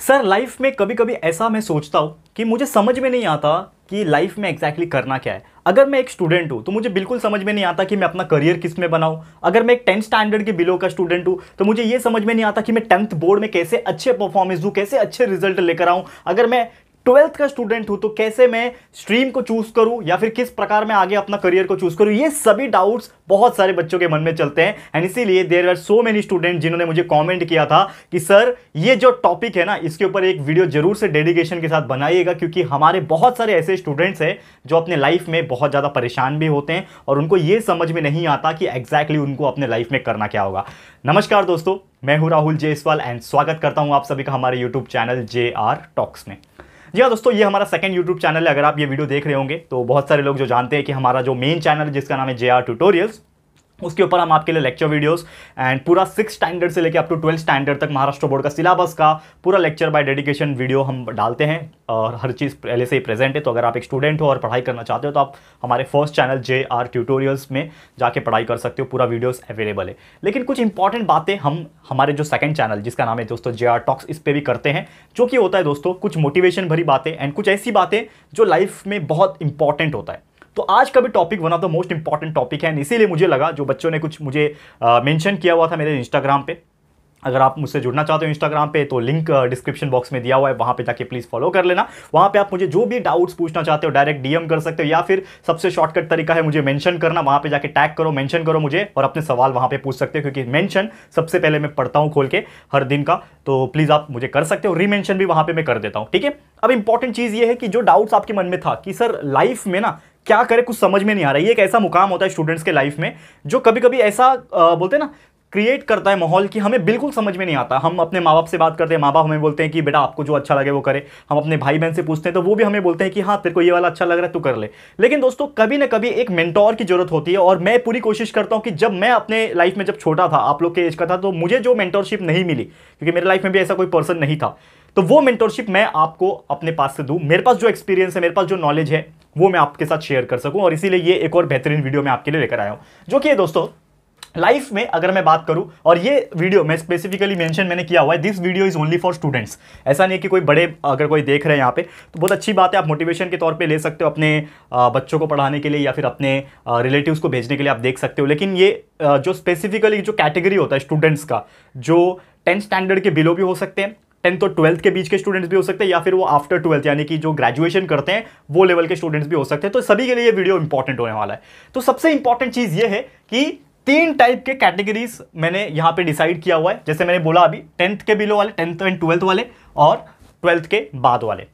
Sir life में कभी कभी ऐसा मैं सोचता हूँ कि मुझे समझ में नहीं आता कि लाइफ में एग्जैक्टली करना क्या है। अगर मैं एक स्टूडेंट हूँ तो मुझे बिल्कुल समझ में नहीं आता कि मैं अपना करियर किस में बनाऊँ। अगर मैं एक 10th स्टैंडर्ड के बिलो का स्टूडेंट हूँ तो मुझे ये समझ में नहीं आता कि मैं 10th बोर्ड में कैसे अच्छे परफॉर्मेंस दूँ, कैसे अच्छे रिजल्ट लेकर आऊँ। अगर मैं 12th का स्टूडेंट हूं तो कैसे मैं स्ट्रीम को चूज करूं या फिर किस प्रकार मैं आगे अपना करियर को चूज करूं। ये सभी डाउट्स बहुत सारे बच्चों के मन में चलते हैं एंड इसीलिए there are so many student जिन्होंने मुझे कमेंट किया था कि सर ये जो टॉपिक है ना इसके ऊपर एक वीडियो जरूर से डेडिकेशन के साथ बनाइएगा, क्योंकि हमारे बहुत सारे ऐसे स्टूडेंट्स हैं जो अपने लाइफ में बहुत ज्यादा परेशान भी होते हैं और उनको ये समझ में नहीं आता कि एग्जैक्टली उनको अपने लाइफ में करना क्या होगा। नमस्कार दोस्तों, मैं हूं राहुल जेसवाल एंड स्वागत करता हूं आप सभी का हमारे यूट्यूब चैनल JR टॉक्स में। जी हाँ दोस्तों, ये हमारा सेकंड यूट्यूब चैनल है। अगर आप ये वीडियो देख रहे होंगे तो बहुत सारे लोग जो जानते हैं कि हमारा जो मेन चैनल है जिसका नाम है JR ट्यूटोरियल्स, उसके ऊपर हम आपके लिए लेक्चर वीडियोस एंड पूरा 6th स्टैंडर्ड से लेकर अप टू 12th स्टैंडर्ड तक महाराष्ट्र बोर्ड का सिलेबस का पूरा लेक्चर बाय डेडिकेशन वीडियो हम डालते हैं और हर चीज़ पहले से ही प्रेजेंट है। तो अगर आप एक स्टूडेंट हो और पढ़ाई करना चाहते हो तो आप हमारे फर्स्ट चैनल JR ट्यूटोरियल्स में जाके पढ़ाई कर सकते हो, पूरा वीडियोस अवेलेबल है। लेकिन कुछ इंपॉर्टेंट बातें हम हमारे जो सेकंड चैनल जिसका नाम है दोस्तों JR टॉक्स, इस पर भी करते हैं, जो कि होता है दोस्तों कुछ मोटिवेशन भरी बातें एंड कुछ ऐसी बातें जो लाइफ में बहुत इंपॉर्टेंट होता है। तो आज का भी topic one of the most important topic है, इसीलिए मुझे लगा जो बच्चों ने कुछ मुझे मेंशन किया हुआ था मेरे इंस्टाग्राम पे, अगर आप मुझसे जुड़ना चाहते हो इंस्टाग्राम पे तो लिंक डिस्क्रिप्शन बॉक्स में दिया हुआ है, वहाँ पे जाके प्लीज़ फॉलो कर लेना। वहाँ पे आप मुझे जो भी डाउट्स पूछना चाहते हो डायरेक्ट DM कर सकते हो या फिर सबसे शॉर्टकट तरीका है मुझे मेंशन करना। वहाँ पे जाके टैग करो, मेंशन करो मुझे और अपने सवाल वहाँ पे पूछ सकते हो, क्योंकि मेंशन सबसे पहले मैं पढ़ता हूँ खोल के हर दिन का, तो प्लीज़ आप मुझे कर सकते हो। रीमेंशन भी वहाँ पर मैं कर देता हूँ, ठीक है। अब इंपॉर्टेंट चीज़ ये है कि जो डाउट्स आपके मन में था कि सर लाइफ में ना क्या करे, कुछ समझ में नहीं आ रहा है। ये एक ऐसा मुकाम होता है स्टूडेंट्स के लाइफ में जो कभी कभी ऐसा बोलते हैं ना क्रिएट करता है माहौल कि हमें बिल्कुल समझ में नहीं आता। हम अपने माँ बाप से बात करते हैं, माँ बाप हमें बोलते हैं कि बेटा आपको जो अच्छा लगे वो करे। हम अपने भाई बहन से पूछते हैं तो वो भी हमें बोलते हैं कि हाँ तेरे को ये वाला अच्छा लग रहा है तू कर ले। लेकिन दोस्तों कभी ना कभी एक मेंटोर की जरूरत होती है और मैं पूरी कोशिश करता हूँ कि जब मैं अपने लाइफ में जब छोटा था, आप लोग के एज का था, तो मुझे जो मेंटोरशिप नहीं मिली, क्योंकि मेरे लाइफ में भी ऐसा कोई पर्सन नहीं था, तो वो मेंटोरशिप मैं आपको अपने पास से दूं। मेरे पास जो एक्सपीरियंस है, मेरे पास जो नॉलेज है वो मैं आपके साथ शेयर कर सकूं, और इसीलिए ये एक और बेहतरीन वीडियो मैं आपके लिए लेकर आया हूं, जो कि दोस्तों लाइफ में अगर मैं बात करूं, और ये वीडियो मैं स्पेसिफिकली मेंशन मैंने किया हुआ है, this video is only for students. ऐसा नहीं है कि कोई बड़े अगर कोई देख रहे हैं यहाँ पे तो बहुत अच्छी बात है, आप मोटिवेशन के तौर पे ले सकते हो अपने बच्चों को पढ़ाने के लिए या फिर अपने रिलेटिव्स को भेजने के लिए आप देख सकते हो। लेकिन ये जो स्पेसिफिकली जो कैटेगरी होता है स्टूडेंट्स का, जो 10th स्टैंडर्ड के बिलो भी हो सकते हैं, 10th और 12th के बीच के स्टूडेंट्स भी हो सकते हैं, या फिर वो आफ्टर 12th यानी कि जो ग्रेजुएशन करते हैं वो लेवल के स्टूडेंट्स भी हो सकते हैं। तो सभी के लिए ये वीडियो इंपॉर्टेंट होने वाला है। तो सबसे इंपॉर्टेंट चीज ये है कि 3 टाइप के कैटेगरीज मैंने यहां पे डिसाइड किया हुआ है। जैसे मैंने बोला अभी 10th के बिलो वाले, 10th एंड 12th वाले और 12th के बाद वाले।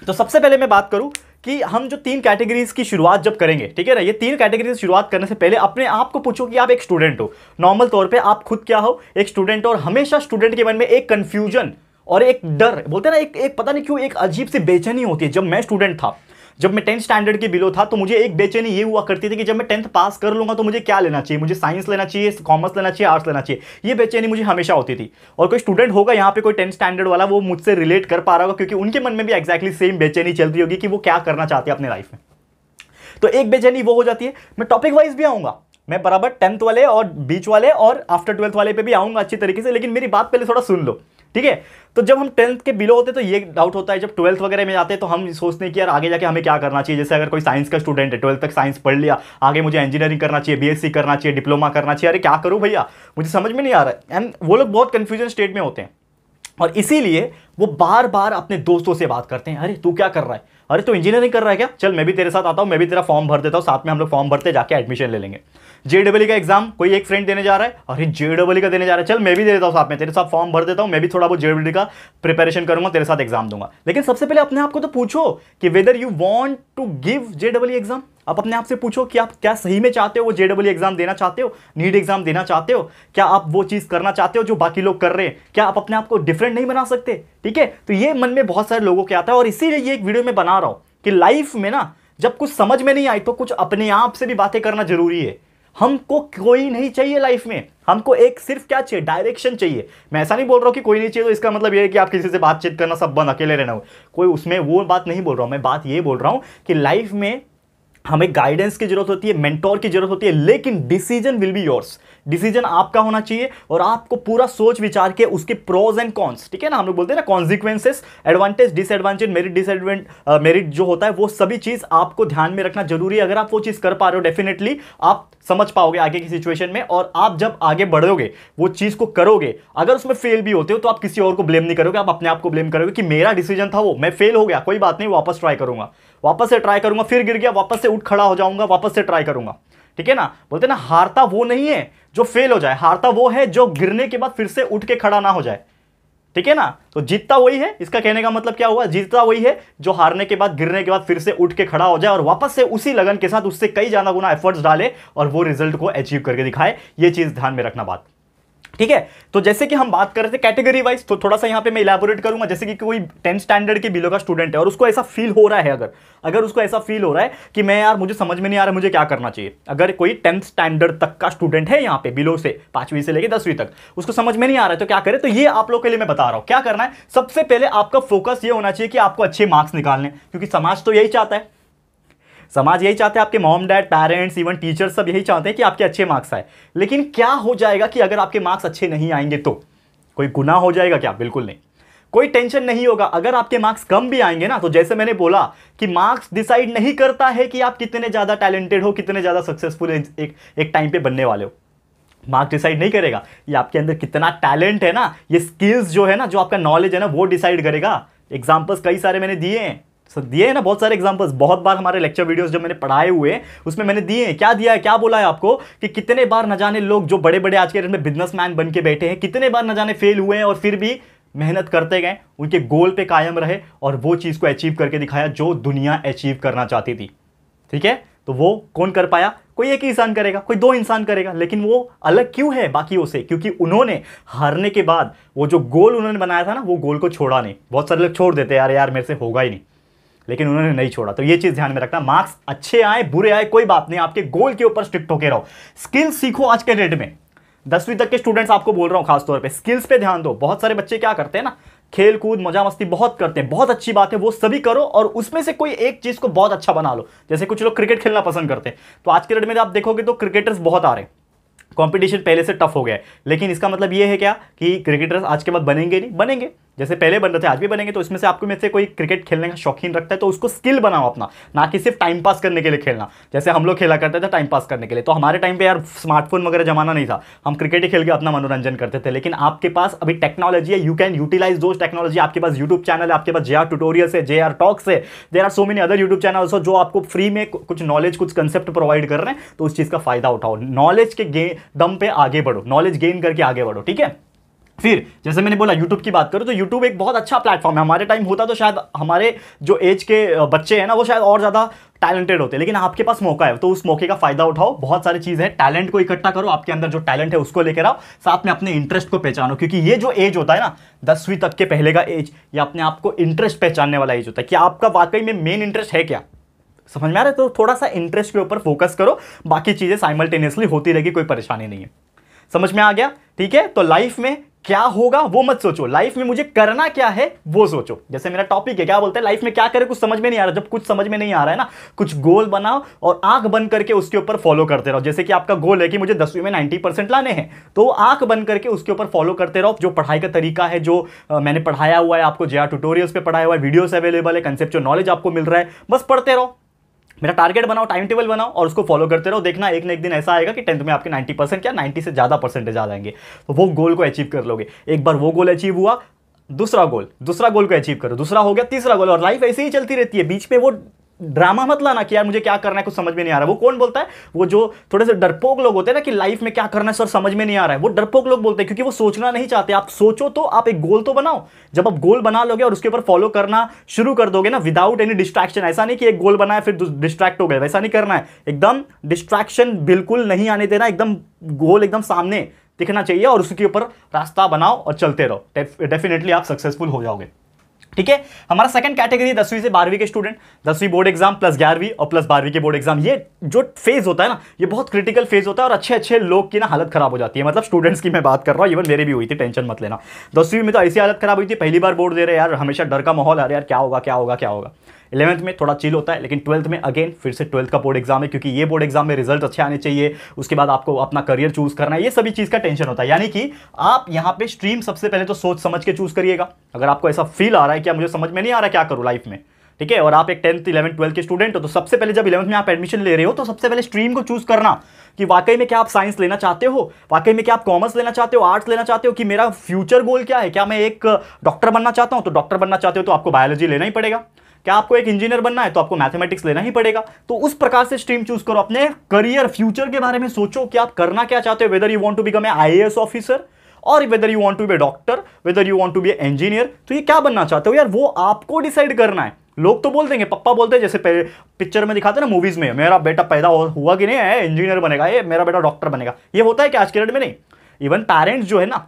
तो सबसे पहले मैं बात करूं कि हम जो 3 कैटेगरीज की शुरुआत जब करेंगे, ठीक है ना, ये 3 कैटेगरीज शुरुआत करने से पहले अपने आप को पूछो कि आप एक स्टूडेंट हो। नॉर्मल तौर पे आप खुद क्या हो, एक स्टूडेंट। और हमेशा स्टूडेंट के मन में एक कंफ्यूजन और एक डर, बोलते हैं ना, एक पता नहीं क्यों एक अजीब सी बेचैनी होती है। जब मैं स्टूडेंट था, जब मैं 10th स्टैंडर्ड के बिलो था, तो मुझे एक बेचैनी ये हुआ करती थी कि जब मैं 10th पास कर लूंगा तो मुझे क्या लेना चाहिए, मुझे साइंस लेना चाहिए, कॉमर्स लेना चाहिए, आर्ट्स लेना चाहिए। ये बेचैनी मुझे हमेशा होती थी। और कोई स्टूडेंट होगा यहाँ पे कोई 10th स्टैंडर्ड वाला, वो मुझसे रिलेट कर पा रहा होगा, क्योंकि उनके मन में भी एक्जैक्टली सेम बेचैनी चल रही होगी कि वो क्या करना चाहते हैं अपने लाइफ में। तो एक बेचैनी वो हो जाती है। मैं टॉपिक वाइज भी आऊंगा, मैं बराबर 10th वाले और बीच वाले और आफ्टर 12th वाले पे भी आऊंगा अच्छी तरीके से, लेकिन मेरी बात पहले थोड़ा सुन लो, ठीक है। तो जब हम 10th के बिलो होते तो ये डाउट होता है, जब 12th वगैरह में जाते हैं तो हम सोचते हैं कि यार आगे जाके हमें क्या करना चाहिए। जैसे अगर कोई साइंस का स्टूडेंट है, 12th तक साइंस पढ़ लिया, आगे मुझे इंजीनियरिंग करना चाहिए, BSc करना चाहिए, डिप्लोमा करना चाहिए, अरे क्या करूं भैया, मुझे समझ में नहीं आ रहा है। एंड वो लोग बहुत कंफ्यूजन स्टेट में होते हैं और इसीलिए वो बार बार अपने दोस्तों से बात करते हैं, अरे तू क्या कर रहा है, अरे तू इंजीनियरिंग कर रहा है क्या, चल मैं भी तेरे साथ आता हूं, मैं भी तेरा फॉर्म भर देता हूं, साथ में हम लोग फॉर्म भरते जाके एडमिशन ले लेंगे। JEE का एग्जाम कोई एक फ्रेंड देने जा रहा है, अरे JEE का देने जा रहा है, चल मैं भी दे देता हूं साथ में, तेरे साथ फॉर्म भर देता हूं, मैं भी थोड़ा बहुत JEE का प्रिपरेशन करूंगा, तेरे साथ एग्जाम दूंगा। लेकिन सबसे पहले अपने आप को तो पूछो कि whether you want to give JEE exam. आप अपने आप से पूछो कि आप क्या सही में चाहते हो, वो JEE एग्जाम देना चाहते हो, नीट एग्जाम देना चाहते हो, क्या आप वो चीज करना चाहते हो जो बाकी लोग कर रहे हैं, क्या आप अपने आप को डिफरेंट नहीं बना सकते, ठीक है। तो ये मन में बहुत सारे लोगों के आता है और इसीलिए ये एक वीडियो में बना रहा हूं कि लाइफ में ना जब कुछ समझ में नहीं आई तो कुछ अपने आप से भी बातें करना जरूरी है। हमको कोई नहीं चाहिए लाइफ में, हमको एक सिर्फ क्या चाहिए, डायरेक्शन चाहिए। मैं ऐसा नहीं बोल रहा हूं कि कोई नहीं चाहिए तो इसका मतलब ये है कि आप किसी से बातचीत करना सब बंद, अकेले रहना हो, कोई उसमें वो बात नहीं बोल रहा हूं। मैं बात ये बोल रहा हूं कि लाइफ में हमें गाइडेंस की जरूरत होती है, मेंटोर की जरूरत होती है, लेकिन decision will be yours. Decision आपका होना चाहिए और आपको पूरा सोच विचार के उसके प्रोज एंड कॉन्स, ठीक है ना, हम लोग बोलते हैं ना consequences, advantage disadvantage, merit disadvantage, merit जो होता है वो सभी चीज आपको ध्यान में रखना जरूरी है। अगर आप वो चीज कर पा रहे हो डेफिनेटली आप समझ पाओगे आगे की सिचुएशन में, और आप जब आगे बढ़ोगे वो चीज को करोगे, अगर उसमें फेल भी होते हो तो आप किसी और को ब्लेम नहीं करोगे, आप अपने आप को ब्लेम करोगे कि मेरा डिसीजन था वो, मैं फेल हो गया, कोई बात नहीं, वापस ट्राई करूंगा, वापस से ट्राई करूंगा, फिर गिर गया, वापस से उठ खड़ा हो जाऊंगा, वापस से ट्राई करूंगा, ठीक है ना। बोलते ना हारता वो नहीं है जो फेल हो जाए, हारता वो है जो गिरने के बाद फिर से उठ के खड़ा ना हो जाए, ठीक है ना। तो जीतता वही है, इसका कहने का मतलब क्या हुआ, जीतता वही है जो हारने के बाद, गिरने के बाद फिर से उठ के खड़ा हो जाए और वापस से उसी लगन के साथ उससे कई ज्यादा गुना एफर्ट्स डाले और वो रिजल्ट को अचीव करके दिखाए। ये चीज ध्यान में रखना बात, ठीक है। तो जैसे कि हम बात कर रहे थे कैटेगरी वाइज, तो थोड़ा सा यहां पे मैं इलैबोरेट करूंगा। जैसे कि कोई 10th स्टैंडर्ड के बिलो का स्टूडेंट है और उसको ऐसा फील हो रहा है, अगर उसको ऐसा फील हो रहा है कि मैं यार मुझे समझ में नहीं आ रहा मुझे क्या करना चाहिए, अगर कोई 10th स्टैंडर्ड तक का स्टूडेंट है यहाँ पे बिलो से 5वीं से लेकर 10वीं तक, उसको समझ में नहीं आ रहा है तो क्या करे, तो ये आप लोग के लिए मैं बता रहा हूं क्या करना है। सबसे पहले आपका फोकस ये होना चाहिए कि आपको अच्छे मार्क्स निकालने, क्योंकि समाज तो यही चाहता है, समाज यही चाहते हैं, आपके mom dad parents even teachers सब यही चाहते हैं कि आपके अच्छे मार्क्स आए। लेकिन क्या हो जाएगा कि अगर आपके मार्क्स अच्छे नहीं आएंगे तो कोई गुनाह हो जाएगा क्या, बिल्कुल नहीं, कोई टेंशन नहीं होगा। अगर आपके मार्क्स कम भी आएंगे ना, तो जैसे मैंने बोला कि मार्क्स डिसाइड नहीं करता है कि आप कितने ज्यादा टैलेंटेड हो, कितने ज्यादा सक्सेसफुल एक टाइम पे बनने वाले हो। मार्क्स डिसाइड नहीं करेगा, ये आपके अंदर कितना टैलेंट है ना, ये स्किल्स जो है ना, जो आपका नॉलेज है ना, वो डिसाइड करेगा। एग्जाम्पल्स कई सारे मैंने दिए हैं, दिए हैं ना बहुत सारे एग्जांपल्स, बहुत बार हमारे लेक्चर वीडियोस जब मैंने पढ़ाए हुए उसमें मैंने दिए हैं। क्या दिया है, क्या बोला है आपको कि कितने बार न जाने लोग जो बड़े बड़े आज के डेट में बिजनेसमैन बन के बैठे हैं, कितने बार न जाने फेल हुए हैं और फिर भी मेहनत करते गए, उनके गोल पे कायम रहे और वो चीज को अचीव करके दिखाया जो दुनिया अचीव करना चाहती थी, ठीक है। तो वो कौन कर पाया, कोई एक ही इंसान करेगा, कोई दो इंसान करेगा, लेकिन वो अलग क्यों है बाकियों से, क्योंकि उन्होंने हारने के बाद वो जो गोल उन्होंने बनाया था ना, वो गोल को छोड़ा नहीं। बहुत सारे लोग छोड़ देते हैं, यार मेरे से होगा ही नहीं, लेकिन उन्होंने नहीं छोड़ा। तो ये चीज ध्यान में रखना, मार्क्स अच्छे आए बुरे आए कोई बात नहीं, आपके गोल के ऊपर स्ट्रिक्ट होके रहो। स्किल्स सीखो आज के डेट में, 10वीं तक के स्टूडेंट्स आपको बोल रहा हूं खासतौर पे, स्किल्स पे ध्यान दो। बहुत सारे बच्चे क्या करते हैं ना, खेल कूद मजा मस्ती बहुत करते हैं, बहुत अच्छी बात है, वो सभी करो और उसमें से कोई एक चीज को बहुत अच्छा बना लो। जैसे कुछ लोग क्रिकेट खेलना पसंद करते हैं, तो आज के डेट में आप देखोगे तो क्रिकेटर्स बहुत आ रहे हैं, कंपटीशन पहले से टफ हो गया है। लेकिन इसका मतलब ये है क्या कि क्रिकेटर्स आज के बाद बनेंगे नहीं, बनेंगे जैसे पहले बन रहे थे आज भी बनेंगे। तो इसमें से आपको में से कोई क्रिकेट खेलने का शौकीन रखता है तो उसको स्किल बनाओ अपना, ना कि सिर्फ टाइम पास करने के लिए खेलना। जैसे हम लोग खेला करते थे टाइम पास करने के लिए, तो हमारे टाइम पे यार स्मार्टफोन वगैरह जमाना नहीं था, हम क्रिकेट ही खेल के अपना मनोरंजन करते थे। लेकिन आपके पास अभी टेक्नोलॉजी है, you can utilize those technology. आपके पास यूट्यूब चैनल है, आपके पास JR ट्यूटोरियल्स है, JR टॉक्स है, there are so many other YouTube channels जो आपको फ्री में कुछ नॉलेज कुछ कंसेप्ट प्रोवाइड कर रहे हैं। तो उस चीज का फायदा उठाओ, नॉलेज के दम पे आगे बढ़ो, नॉलेज गेन करके आगे बढ़ो, ठीक है। फिर जैसे मैंने बोला यूट्यूब की बात करूं तो यूट्यूब एक बहुत अच्छा प्लेटफॉर्म है। हमारे टाइम होता तो शायद हमारे जो एज के बच्चे हैं ना वो शायद और ज्यादा टैलेंटेड होते, लेकिन आपके पास मौका है तो उस मौके का फायदा उठाओ। बहुत सारी चीज है, टैलेंट को इकट्ठा करो, आपके अंदर जो टैलेंट है उसको लेकर आओ, साथ में अपने इंटरेस्ट को पहचानो। क्योंकि ये जो एज होता है ना 10वीं तक के पहले का एज, ये अपने आप को इंटरेस्ट पहचानने वाला एज होता है कि आपका वाकई में मेन इंटरेस्ट है क्या, समझ में आ रहा है। तो थोड़ा सा इंटरेस्ट के ऊपर फोकस करो, बाकी चीजें साइमल्टेनियसली होती रहेगी, कोई परेशानी नहीं है। समझ में आ गया, ठीक है। तो लाइफ में क्या होगा वो मत सोचो, लाइफ में मुझे करना क्या है वो सोचो। जैसे मेरा टॉपिक है, क्या बोलते हैं लाइफ में क्या करे, कुछ समझ में नहीं आ रहा। जब कुछ समझ में नहीं आ रहा है ना, कुछ गोल बनाओ और आंख बंद करके उसके ऊपर फॉलो करते रहो। जैसे कि आपका गोल है कि मुझे 10वीं में 90% लाने हैं, तो आंख बंद करके उसके ऊपर फॉलो करते रहो। जो पढ़ाई का तरीका है, जो मैंने पढ़ाया हुआ है आपको, JR ट्यूटोरियल्स पे पढ़ाया हुआ है, वीडियोस अवेलेबल है, कंसेप्चुअल नॉलेज आपको मिल रहा है, बस पढ़ते रहो। मेरा टारगेट बनाओ, टाइम टेबल बनाओ और उसको फॉलो करते रहो। देखना एक ना एक दिन ऐसा आएगा कि 10th में आपके 90% क्या 90 से ज्यादा परसेंटेज आ जाएंगे, तो वो गोल को अचीव कर लोगे। एक बार वो गोल अचीव हुआ, दूसरा गोल को अचीव करो, दूसरा हो गया, तीसरा गोल, और लाइफ ऐसे ही चलती रहती है। बीच में वो ड्रामा मत लाना कि यार मुझे क्या करना है कुछ समझ में नहीं आ रहा। वो कौन बोलता है, वो जो थोड़े से डरपोक लोग होते हैं ना कि लाइफ में क्या करना है सर समझ में नहीं आ रहा है, वो डरपोक लोग बोलते हैं क्योंकि वो सोचना नहीं चाहते। आप सोचो तो आप एक गोल तो बनाओ। जब आप गोल बना लोगे और उसके ऊपर फॉलो करना शुरू कर दोगे ना विदाउट एनी डिस्ट्रैक्शन, ऐसा नहीं कि एक गोल बनाया फिर डिस्ट्रैक्ट हो गए, वैसा नहीं करना है। एकदम डिस्ट्रैक्शन बिल्कुल नहीं आने देना, एकदम गोल एकदम सामने दिखना चाहिए और उसके ऊपर रास्ता बनाओ और चलते रहो। डेफिनेटली आप सक्सेसफुल हो जाओगे, ठीक है। हमारा सेकंड कैटेगरी 10वीं से 12वीं के स्टूडेंट, 10वीं बोर्ड एग्जाम प्लस 11वीं और प्लस 12वीं के बोर्ड एग्जाम। ये जो फेज होता है ना, ये बहुत क्रिटिकल फेज होता है और अच्छे अच्छे लोग की ना हालत खराब हो जाती है। मतलब स्टूडेंट्स की मैं बात कर रहा हूँ, इवन मेरी भी हुई थी, टेंशन मत लेना। 10वीं में तो ऐसी हालत खराब हुई थी, पहली बार बोर्ड दे रहे यार, हमेशा डर का माहौल आ रहा है यार, क्या होगा क्या होगा क्या होगा। 11th में थोड़ा चिल होता है, लेकिन 12th में अगेन फिर से 12th का बोर्ड एग्जाम है, क्योंकि ये बोर्ड एग्जाम में रिजल्ट अच्छे आने चाहिए, उसके बाद आपको अपना करियर चूज करना है, ये सभी चीज का टेंशन होता है। यानी कि आप यहाँ पे स्ट्रीम सबसे पहले तो सोच समझ के चूज करिएगा। अगर आपको ऐसा फील आ रहा है कि मुझे समझ में नहीं आ रहा क्या करूँ लाइफ में, ठीक है, और आप एक 10th 11th 12th के स्टूडेंट हो, तो सबसे पहले जब 11th में आप एडमिशन ले रहे हो तो सबसे पहले स्ट्रीम को चूज करना कि वाकई में क्या आप साइंस लेना चाहते हो, वाकई में क्या आप कॉमर्स लेना चाहते हो, आर्ट्स लेना चाहते हो, कि मेरा फ्यूचर गोल क्या है, क्या मैं एक डॉक्टर बनना चाहता हूं, तो डॉक्टर बनना चाहते हो तो आपको बायोलॉजी लेना ही पड़ेगा, क्या आपको एक इंजीनियर बनना है तो आपको मैथमेटिक्स लेना ही पड़ेगा। तो उस प्रकार से स्ट्रीम चूज करो, अपने करियर फ्यूचर के बारे में सोचो कि आप करना क्या चाहते हो, whether you want to become a IAS officer और whether you want to be a doctor, whether you want to be a engineer, तो ये क्या बनना चाहते हो यार, वो आपको डिसाइड करना है। लोग तो बोल देंगे, पप्पा बोलते हैं, जैसे पिक्चर में दिखाते हैं ना, मूवीज में, मेरा बेटा पैदा हुआ कि नहीं है इंजीनियर बनेगा, ये मेरा बेटा डॉक्टर बनेगा, ये होता है कि आज के डेट में नहीं। इवन पेरेंट्स जो है ना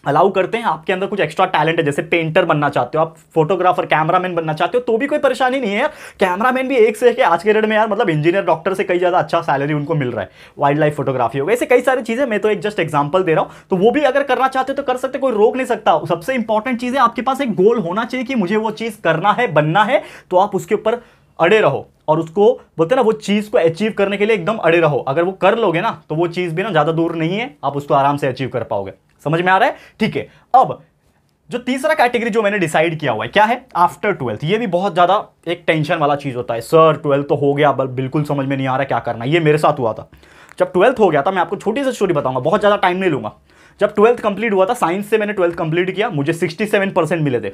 अलाउ करते हैं, आपके अंदर कुछ एक्स्ट्रा टैलेंट है, जैसे पेंटर बनना चाहते हो आप, फोटोग्राफर कैमरामैन बनना चाहते हो, तो भी कोई परेशानी नहीं है यार। कैमरामैन भी एक से एक आज के डेट में यार, मतलब इंजीनियर डॉक्टर से कई ज्यादा अच्छा सैलरी उनको मिल रहा है। वाइल्ड लाइफ फोटोग्राफी हो गई, ऐसे कई सारी चीजें, मैं तो एक जस्ट एग्जांपल दे रहा हूं, तो वो भी अगर करना चाहते हो तो कर सकते, कोई रोक नहीं सकता। सबसे इंपॉर्टेंट चीज है आपके पास एक गोल होना चाहिए कि मुझे वो चीज करना है, बनना है, तो आप उसके ऊपर अड़े रहो और उसको बोलते हैं ना, वो चीज को अचीव करने के लिए एकदम अड़े रहो। अगर वो कर लोगे ना तो वो चीज भी ना ज्यादा दूर नहीं है, आप उसको आराम से अचीव कर पाओगे। समझ में आ रहा है? ठीक है। अब जो तीसरा कैटेगरी जो मैंने डिसाइड किया हुआ है क्या है, आफ्टर 12th। ये भी बहुत ज्यादा एक टेंशन वाला चीज होता है, सर 12th तो हो गया, बिल्कुल समझ में नहीं आ रहा क्या करना। ये मेरे साथ हुआ था जब 12th हो गया था। मैं आपको छोटी सी स्टोरी बताऊंगा, बहुत ज्यादा टाइम नहीं लूंगा। जब 12th कंप्लीट हुआ था, साइंस से मैंने 12th कंप्लीट किया, मुझे 67% मिले थे,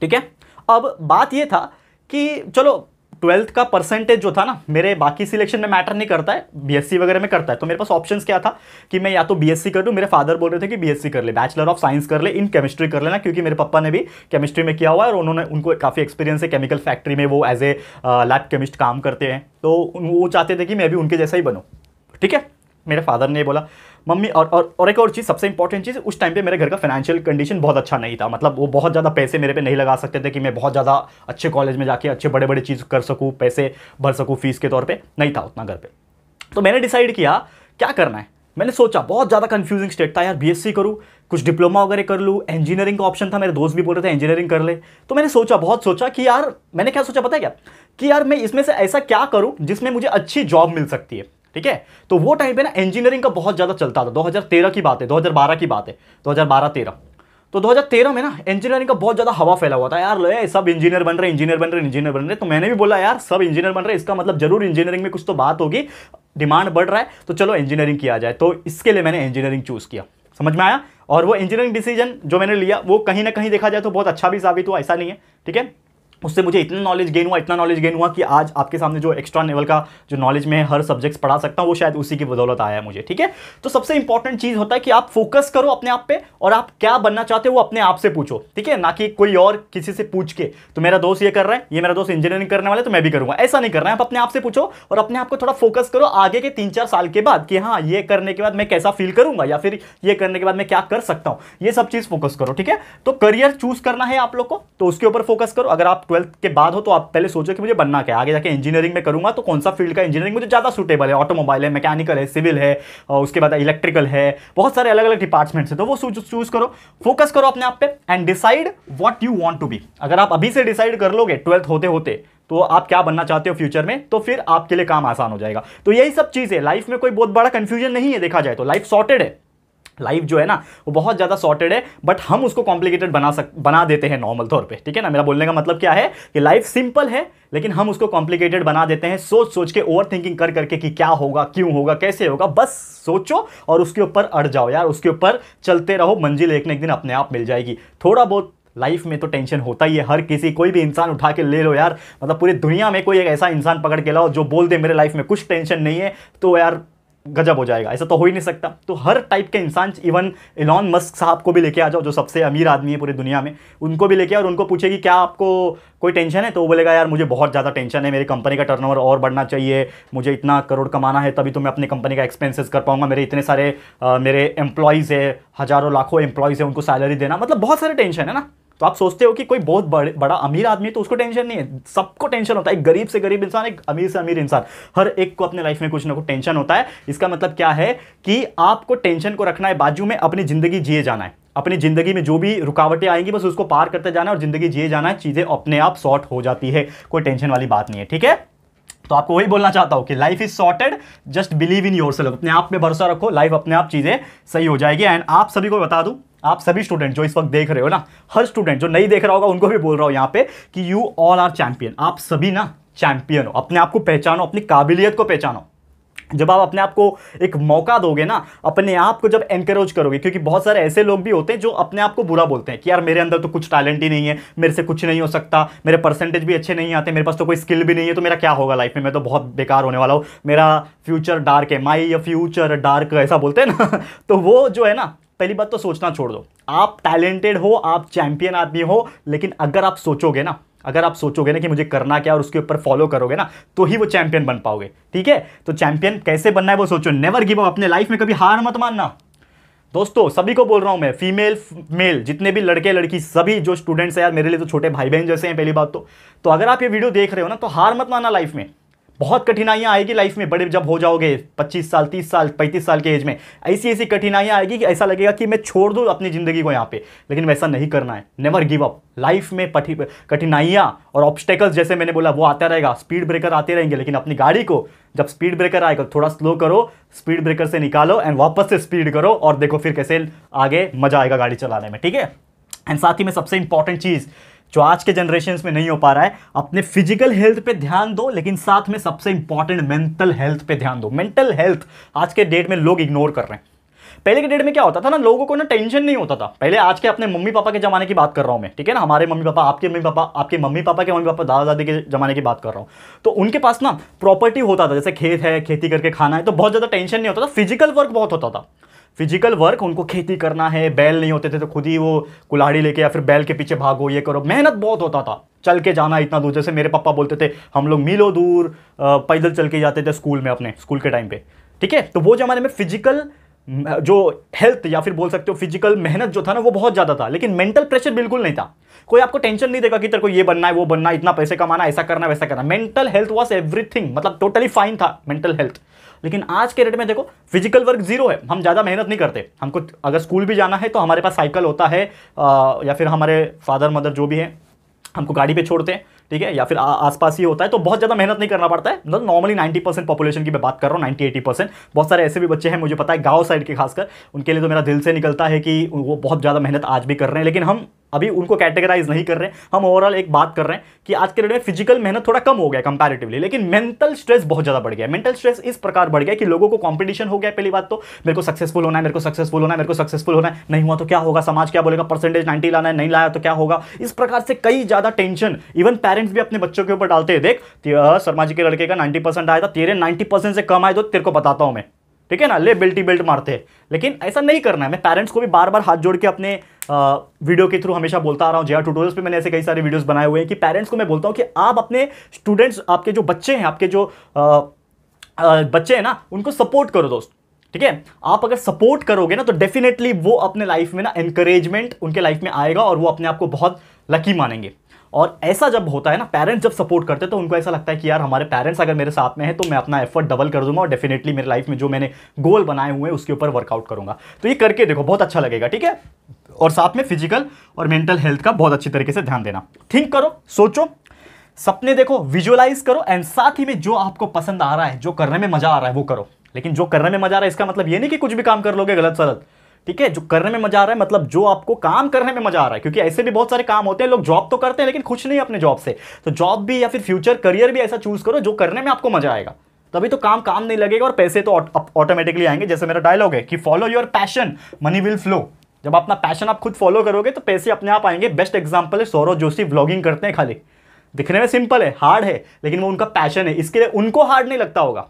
ठीक है। अब बात ये था कि चलो 12th का परसेंटेज जो था ना, मेरे बाकी सिलेक्शन में मैटर नहीं करता है, बीएससी वगैरह में करता है। तो मेरे पास ऑप्शंस क्या था कि मैं या तो बीएससी कर लूं, मेरे फादर बोल रहे थे कि बीएससी कर ले, बैचलर ऑफ साइंस कर ले, इन केमिस्ट्री कर लेना, क्योंकि मेरे पापा ने भी केमिस्ट्री में किया हुआ है और उनको काफ़ी एक्सपीरियंस है केमिकल फैक्ट्री में, वो एज ए लैब केमिस्ट काम करते हैं, तो वो चाहते थे कि मैं भी उनके जैसा ही बनूँ, ठीक है। मेरे फादर ने बोला। मम्मी और एक और चीज़, सबसे इंपॉर्टेंट चीज़, उस टाइम पे मेरे घर का फाइनेंशियल कंडीशन बहुत अच्छा नहीं था, मतलब वो बहुत ज़्यादा पैसे मेरे पे नहीं लगा सकते थे कि मैं बहुत ज़्यादा अच्छे कॉलेज में जाके अच्छे बड़े बड़े चीज़ कर सकूँ, पैसे भर सकूँ फीस के तौर पे, नहीं था उतना घर पे। तो मैंने डिसाइड किया क्या करना है। मैंने सोचा, बहुत ज़्यादा कंफ्यूजिंग स्टेट था यार, बीएससी करूँ, कुछ डिप्लोमा वगैरह कर लूँ, इंजीनियरिंग का ऑप्शन था, मेरे दोस्त भी बोल रहे थे इंजीनियरिंग कर ले। तो मैंने सोचा, बहुत सोचा कि यार, मैंने क्या सोचा पता है क्या, कि यार मैं इसमें से ऐसा क्या करूँ जिसमें मुझे अच्छी जॉब मिल सकती है, ठीक है। तो वो टाइम पे ना इंजीनियरिंग का बहुत ज्यादा चलता था, 2013 की बात है, 2012 की बात है, 2012-13। तो 2013 में ना इंजीनियरिंग का बहुत ज्यादा हवा फैला हुआ था यार, लो सब इंजीनियर बन रहे, इंजीनियर बन रहे, इंजीनियर बन रहे। तो मैंने भी बोला यार, सब इंजीनियर बन रहे, इसका मतलब जरूर इंजीनियरिंग में कुछ तो बात होगी, डिमांड बढ़ रहा है, तो चलो इंजीनियरिंग किया जाए। तो इसके लिए मैंने इंजीनियरिंग चूज किया, समझ में आया। और वो इंजीनियरिंग डिसीजन जो मैंने लिया, वो कहीं ना कहीं देखा जाए तो बहुत अच्छा भी साबित हुआ, ऐसा नहीं है, ठीक है। उससे मुझे इतना नॉलेज गेन हुआ कि आज आपके सामने जो एक्स्ट्रा लेवल का जो नॉलेज में हर सब्जेक्ट्स पढ़ा सकता हूं, वो शायद उसी की बदौलत आया है मुझे, ठीक है। तो सबसे इंपॉर्टेंट चीज होता है कि आप फोकस करो अपने आप पे, और आप क्या बनना चाहते हो वो अपने आप से पूछो, ठीक है, ना कि कोई और किसी से पूछ के। तो मेरा दोस्त ये कर रहा है, ये मेरा दोस्त इंजीनियरिंग करने वाला है तो मैं भी करूंगा, ऐसा नहीं करना है। आप अपने आप से पूछो और अपने आप को थोड़ा फोकस करो आगे के 3-4 साल के बाद कि हाँ, ये करने के बाद मैं कैसा फील करूंगा, या फिर ये करने के बाद मैं क्या कर सकता हूं, ये सब चीज फोकस करो, ठीक है। तो करियर चूज करना है आप लोग को, तो उसके ऊपर फोकस करो। अगर आप 12th के बाद हो तो आप पहले सोचो कि मुझे बनना क्या है, आगे जाके इंजीनियरिंग में करूंगा तो कौन सा फील्ड का इंजीनियरिंग मुझे ज्यादा सूटेबल है, ऑटोमोबाइल है, मैकेनिकल है, सिविल है, और उसके बाद इलेक्ट्रिकल है, बहुत सारे अलग अलग डिपार्टमेंट्स है, तो वो चूज करो, फोकस करो अपने आप पे and decide what you want to be. अगर आप अभी से डिसाइड कर लोगे 12th होते होते तो आप क्या बनना चाहते हो फ्यूचर में, तो फिर आपके लिए काम आसान हो जाएगा। तो यही सब चीज है लाइफ में, कोई बहुत बड़ा कंफ्यूजन नहीं है, देखा जाए तो लाइफ सॉर्टेड है। लाइफ जो है ना वो बहुत ज़्यादा सॉर्टेड है, बट हम उसको कॉम्प्लिकेटेड बना देते हैं नॉर्मल तौर पे, ठीक है ना। मेरा बोलने का मतलब क्या है कि लाइफ सिंपल है, लेकिन हम उसको कॉम्प्लिकेटेड बना देते हैं, सोच सोच के, ओवर थिंकिंग कर करके कि क्या होगा, क्यों होगा, कैसे होगा। बस सोचो और उसके ऊपर अड़ जाओ यार, उसके ऊपर चलते रहो, मंजिल एक न एक दिन अपने आप मिल जाएगी। थोड़ा बहुत लाइफ में तो टेंशन होता ही है, हर किसी, कोई भी इंसान उठा के ले लो यार, मतलब पूरी दुनिया में कोई एक ऐसा इंसान पकड़ के लाओ जो बोल दे मेरे लाइफ में कुछ टेंशन नहीं है, तो यार गजब हो जाएगा, ऐसा तो हो ही नहीं सकता। तो हर टाइप के इंसान, इवन इलॉन मस्क साहब को भी लेके आ जाओ, जो सबसे अमीर आदमी है पूरी दुनिया में, उनको भी लेके आओ और उनको पूछे कि क्या आपको कोई टेंशन है, तो वो बोलेगा यार मुझे बहुत ज़्यादा टेंशन है, मेरी कंपनी का टर्नओवर और बढ़ना चाहिए, मुझे इतना करोड़ कमाना है, तभी तो मैं अपनी कंपनी का एक्सपेंसेस कर पाऊंगा, मेरे इतने सारे मेरे एम्प्लॉयज़ है, हज़ारों लाखों एम्प्लॉयज़ है, उनको सैलरी देना, मतलब बहुत सारे टेंशन है ना। तो आप सोचते हो कि कोई बहुत बड़ा अमीर आदमी है तो उसको टेंशन नहीं है, सबको टेंशन होता है। एक गरीब से गरीब इंसान, एक अमीर से अमीर इंसान, हर एक को अपने लाइफ में कुछ ना कुछ टेंशन होता है। इसका मतलब क्या है कि आपको टेंशन को रखना है बाजू में, अपनी जिंदगी जिए जाना है। अपनी ज़िंदगी में जो भी रुकावटें आएंगी बस उसको पार करते जाना और ज़िंदगी जिए जाना है, चीज़ें अपने आप सॉर्ट हो जाती है, कोई टेंशन वाली बात नहीं है, ठीक है। तो आपको वही बोलना चाहता हूं कि life is sorted, just believe in yourself, अपने आप पे भरोसा रखो, लाइफ अपने आप चीज़ें सही हो जाएगी। एंड आप सभी को बता दूं, आप सभी स्टूडेंट जो इस वक्त देख रहे हो ना, हर स्टूडेंट जो नहीं देख रहा होगा उनको भी बोल रहा हूं यहां पे कि यू ऑल आर चैंपियन, आप सभी ना चैंपियन हो। अपने आप को पहचानो, अपनी काबिलियत को पहचानो। जब आप अपने आप को एक मौका दोगे ना, अपने आप को जब एनकरेज करोगे, क्योंकि बहुत सारे ऐसे लोग भी होते हैं जो अपने आप को बुरा बोलते हैं कि यार मेरे अंदर तो कुछ टैलेंट ही नहीं है, मेरे से कुछ नहीं हो सकता, मेरे परसेंटेज भी अच्छे नहीं आते, मेरे पास तो कोई स्किल भी नहीं है, तो मेरा क्या होगा लाइफ में, मैं तो बहुत बेकार होने वाला हूँ, मेरा फ्यूचर डार्क है, माई फ्यूचर डार्क, ऐसा बोलते हैं ना। तो वो जो है ना, पहली बात तो सोचना छोड़ दो। आप टैलेंटेड हो, आप चैंपियन आदमी हो, लेकिन अगर आप सोचोगे ना, कि मुझे करना क्या और उसके ऊपर फॉलो करोगे ना, तो ही वो चैंपियन बन पाओगे, ठीक है। तो चैंपियन कैसे बनना है वो सोचो। नेवर गिव अप, अपने लाइफ में कभी हार मत मानना। दोस्तों सभी को बोल रहा हूं मैं, फीमेल मेल, जितने भी लड़के लड़की, सभी जो स्टूडेंट्स हैं यार, मेरे लिए तो छोटे भाई बहन जैसे हैं पहली बात तो अगर आप ये वीडियो देख रहे हो ना, तो हार मत मानना। लाइफ में बहुत कठिनाइयां आएगी, लाइफ में बड़े जब हो जाओगे 25 साल 30 साल 35 साल के एज में, ऐसी ऐसी कठिनाइयां आएगी कि ऐसा लगेगा कि मैं छोड़ दूं अपनी जिंदगी को यहाँ पे, लेकिन वैसा नहीं करना है। Never give up. लाइफ में कठिनाइयां और ऑब्स्टेकल्स जैसे मैंने बोला वो आता रहेगा, स्पीड ब्रेकर आते रहेंगे, लेकिन अपनी गाड़ी को जब स्पीड ब्रेकर आएगा थोड़ा स्लो करो, स्पीड ब्रेकर से निकालो एंड वापस से स्पीड करो और देखो फिर कैसे आगे मजा आएगा गाड़ी चलाने में, ठीक है। एंड साथ ही में सबसे इंपॉर्टेंट चीज जो आज के जनरेशन में नहीं हो पा रहा है, अपने फिजिकल हेल्थ पे ध्यान दो, लेकिन साथ में सबसे इंपॉर्टेंट मेंटल हेल्थ पे ध्यान दो। मेंटल हेल्थ आज के डेट में लोग इग्नोर कर रहे हैं। पहले के डेट में क्या होता था ना, लोगों को ना टेंशन नहीं होता था। पहले आज के अपने मम्मी पापा के जमाने की बात कर रहा हूं मैं, ठीक है ना, हमारे मम्मी पापा, आपके मम्मी पापा, आपके मम्मी पापा के मम्मी पापा, दादा दादी के जमाने की बात कर रहा हूं, तो उनके पास ना प्रॉपर्टी होता था, जैसे खेत है, खेती करके खाना है, तो बहुत ज्यादा टेंशन नहीं होता था। फिजिकल वर्क बहुत होता था, फिजिकल वर्क, उनको खेती करना है, बैल नहीं होते थे तो खुद ही वो कुल्हाड़ी लेके या फिर बैल के पीछे भागो, ये करो, मेहनत बहुत होता था, चल के जाना इतना दूर। जैसे मेरे पापा बोलते थे हम लोग मीलों दूर पैदल चल के जाते थे स्कूल में, अपने स्कूल के टाइम पे, ठीक है। तो वो जमाने में फिजिकल जो हेल्थ या फिर बोल सकते हो फिजिकल मेहनत जो था ना वो बहुत ज्यादा था, लेकिन मेंटल प्रेशर बिल्कुल नहीं था। कोई आपको टेंशन नहीं देगा कि तेरे को ये बनना है, वो बनना है, इतना पैसे कमाना, ऐसा करना, वैसा करना। मेंटल हेल्थ वाज एवरीथिंग, मतलब टोटली फाइन था मेंटल हेल्थ। लेकिन आज के डेट में देखो फिजिकल वर्क जीरो है, हम ज्यादा मेहनत नहीं करते। हमको अगर स्कूल भी जाना है तो हमारे पास साइकिल होता है, या फिर हमारे फादर मदर जो भी है हमको गाड़ी पे छोड़ते हैं, ठीक है, या फिर आसपास ही होता है, तो बहुत ज़्यादा मेहनत नहीं करना पड़ता है। मतलब नॉर्मली 90% पॉपुलेशन की मैं बात कर रहा हूँ, 90-80%। बहुत सारे ऐसे भी बच्चे हैं मुझे पता है गांव साइड के खासकर, उनके लिए तो मेरा दिल से निकलता है कि वो बहुत ज़्यादा मेहनत आज भी कर रहे हैं, लेकिन हम अभी उनको कैटेगराइज नहीं कर रहे हैं। हम ओवरऑल एक बात कर रहे हैं कि आज के डेट में फिजिकल मेहनत थोड़ा कम हो गया कंपैरेटिवली, लेकिन मेंटल स्ट्रेस बहुत ज़्यादा बढ़ गया। मेंटल स्ट्रेस इस प्रकार बढ़ गया कि लोगों को कंपटीशन हो गया। पहली बात तो मेरे को सक्सेसफुल होना है, मेरे को सक्सेसफुल होना है, मेरे को सक्सेसफुल होना है, नहीं हुआ तो क्या होगा, समाज क्या बोलेगा, परसेंटेज 90 लाना है, नहीं लाया तो क्या होगा। इस प्रकार से कई ज़्यादा टेंशन इवन पेरेंट्स भी अपने बच्चों के ऊपर डालते हैं। देख शर्मा जी के लड़के का 90% आया था, तेरे 90% से कम आए तो तेरे को बताता हूं मैं, ठीक है ना, ले बेल्टी बेल्ट मारते हैं। लेकिन ऐसा नहीं करना है। मैं पेरेंट्स को भी बार बार हाथ जोड़ के अपने वीडियो के थ्रू हमेशा बोलता आ रहा हूं, जेआर ट्यूटोरियल्स पे मैंने ऐसे कई सारे वीडियोस बनाए हुए हैं कि पेरेंट्स को मैं बोलता हूं कि आप अपने स्टूडेंट्स, आपके जो बच्चे हैं, आपके जो बच्चे हैं ना, उनको सपोर्ट करो दोस्त, ठीक है। आप अगर सपोर्ट करोगे ना तो डेफिनेटली वो अपने लाइफ में ना एनकरेजमेंट उनके लाइफ में आएगा और वो अपने आप को बहुत लकी मानेंगे। और ऐसा जब होता है ना, पेरेंट्स जब सपोर्ट करते हैं तो उनको ऐसा लगता है कि यार हमारे पेरेंट्स अगर मेरे साथ में है तो मैं अपना एफर्ट डबल कर दूंगा और डेफिनेटली मेरे लाइफ में जो मैंने गोल बनाए हुए हैं उसके ऊपर वर्कआउट करूंगा। तो ये करके देखो, बहुत अच्छा लगेगा, ठीक है। और साथ में फिजिकल और मेंटल हेल्थ का बहुत अच्छी तरीके से ध्यान देना। थिंक करो, सोचो, सपने देखो, विजुअलाइज करो, एंड साथ ही में जो आपको पसंद आ रहा है, जो करने में मजा आ रहा है वो करो। लेकिन जो करने में मजा आ रहा है इसका मतलब ये नहीं कि कुछ भी काम कर लोगे गलत सलत, ठीक है। जो करने में मजा आ रहा है मतलब जो आपको काम करने में मजा आ रहा है, क्योंकि ऐसे भी बहुत सारे काम होते हैं, लोग जॉब तो करते हैं लेकिन खुश नहीं अपने जॉब से। तो जॉब भी या फिर फ्यूचर करियर भी ऐसा चूज करो जो करने में आपको मजा आएगा, तभी तो काम काम नहीं लगेगा और पैसे तो ऑटोमेटिकली आएंगे। जैसे मेरा डायलॉग है कि follow your passion, money will flow. जब अपना पैशन आप खुद फॉलो करोगे तो पैसे अपने आप आएंगे। बेस्ट एग्जांपल है सौरव जोशी, व्लॉगिंग करते हैं, खाली दिखने में सिंपल है, हार्ड है, लेकिन वो उनका पैशन है, इसके लिए उनको हार्ड नहीं लगता होगा।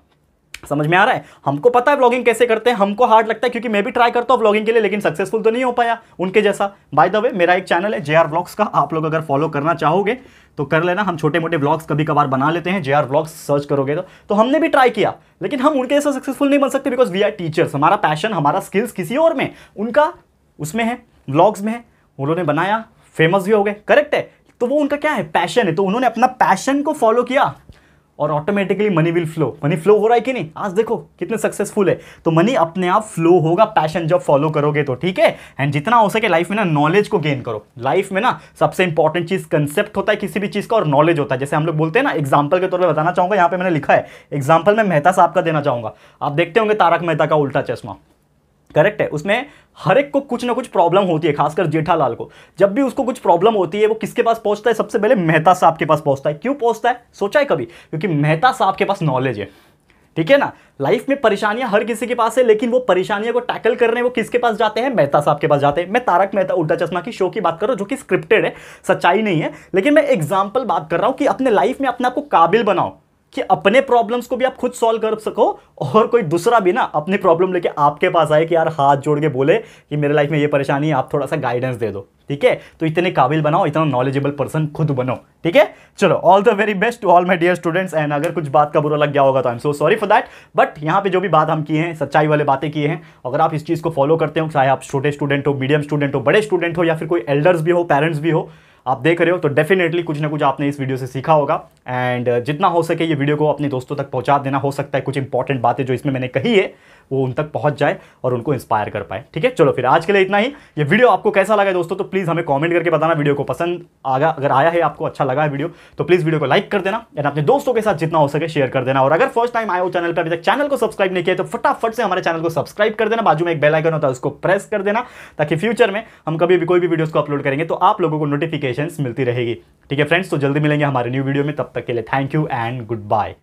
समझ में आ रहा है? हमको पता है व्लॉगिंग कैसे करते हैं, हमको हार्ड लगता है क्योंकि मैं भी ट्राई करता हूं व्लॉगिंग के लिए, लेकिन सक्सेसफुल तो नहीं हो पाया उनके जैसा। बाय द वे मेरा एक चैनल है जेआर व्लॉग्स का, आप लोग अगर फॉलो करना चाहोगे तो कर लेना। हम छोटे मोटे व्लॉग्स कभी कभार बना लेते हैं, जेआर व्लॉग्स सर्च करोगे तो हमने भी ट्राई किया, लेकिन हम उनके जैसा सक्सेसफुल नहीं बन सकते बिकॉज वी आर टीचर्स। हमारा पैशन, हमारा स्किल्स किसी और में, उनका उसमें है, व्लॉग्स में है। उन्होंने बनाया, फेमस भी हो गए, करेक्ट है, तो वो उनका क्या है, पैशन है। तो उन्होंने अपना पैशन को फॉलो किया और automatically money will flow. Money flow हो रहा है कि नहीं, आज देखो कितने सक्सेसफुल है। तो मनी अपने आप फ्लो होगा, पैशन जब फॉलो करोगे तो, ठीक है। एंड जितना हो सके लाइफ में ना नॉलेज को गेन करो। लाइफ में ना सबसे इंपॉर्टेंट चीज कंसेप्ट होता है किसी भी चीज का, और नॉलेज होता है। जैसे हम लोग बोलते हैं ना, एग्जाम्पल के तौर पर बताना चाहूंगा, यहाँ पे मैंने लिखा है एग्जाम्पल में मेहता साहब का देना चाहूंगा। आप देखते होंगे तारक मेहता का उल्टा चश्मा, करेक्ट है। उसमें हर एक को कुछ ना कुछ प्रॉब्लम होती है, खासकर जेठालाल को। जब भी उसको कुछ प्रॉब्लम होती है वो किसके पास पहुंचता है, सबसे पहले मेहता साहब के पास पहुंचता है। क्यों पहुंचता है, सोचा है कभी? क्योंकि मेहता साहब के पास नॉलेज है, ठीक है ना। लाइफ में परेशानियां हर किसी के पास है, लेकिन वो परेशानियों को टैकल करने वो किसके पास जाते हैं, मेहता साहब के पास जाते हैं। मैं तारक मेहता उल्टा चश्मा की शो की बात कर रहा हूं, जो कि स्क्रिप्टेड है, सच्चाई नहीं है, लेकिन मैं एग्जाम्पल बात कर रहा हूं कि अपने लाइफ में अपने आप को काबिल बनाओ कि अपने प्रॉब्लम्स को भी आप खुद सॉल्व कर सको, और कोई दूसरा भी ना अपनी प्रॉब्लम लेके आपके पास आए कि यार हाथ जोड़ के बोले कि मेरे लाइफ में ये परेशानी है, आप थोड़ा सा गाइडेंस दे दो, ठीक है। तो इतने काबिल बनाओ, इतना नॉलेजेबल पर्सन खुद बनो, ठीक है। चलो, all the very best to all my dear students. And अगर कुछ बात का बुरा लग गया होगा तो I am so sorry for that, but यहाँ पे जो भी बात हम किए हैं, सच्चाई वाले बातें किए हैं, अगर आप इस चीज़ को फॉलो करते हो, चाहे आप छोटे स्टूडेंट हो, मीडियम स्टूडेंट हो, बड़े स्टूडेंट हो, या फिर कोई एल्डर्स भी हो, पेरेंट्स भी हो, आप देख रहे हो, तो डेफिनेटली कुछ ना कुछ आपने इस वीडियो से सीखा होगा। एंड जितना हो सके ये वीडियो को अपने दोस्तों तक पहुंचा देना। हो सकता है कुछ इंपॉर्टेंट बातें जो इसमें मैंने कही है वो उन तक पहुंच जाए और उनको इंस्पायर कर पाए, ठीक है। चलो फिर आज के लिए इतना ही। ये वीडियो आपको कैसा लगा दोस्तों, तो प्लीज़ हमें कमेंट करके बताना। वीडियो को पसंद आगा अगर आया है, आपको अच्छा लगा है वीडियो, तो प्लीज़ वीडियो को लाइक कर देना एंड अपने दोस्तों के साथ जितना हो सके शेयर कर देना। और अगर फर्स्ट टाइम आए हो चैनल पर, अभी तक चैनल को सब्सक्राइब नहीं किया तो फटाफट से हमारे चैनल को सब्सक्राइब कर देना। बाजू में एक बेल आइकन होता है, उसको प्रेस कर देना, ताकि फ्यूचर में हम कभी भी कोई भी वीडियोस को अपलोड करेंगे तो आप लोगों को नोटिफिकेशंस मिलती रहेगी, ठीक है फ्रेंड्स। तो जल्दी मिलेंगे हमारे न्यू वीडियो में, तब तक के लिए thank you and good bye.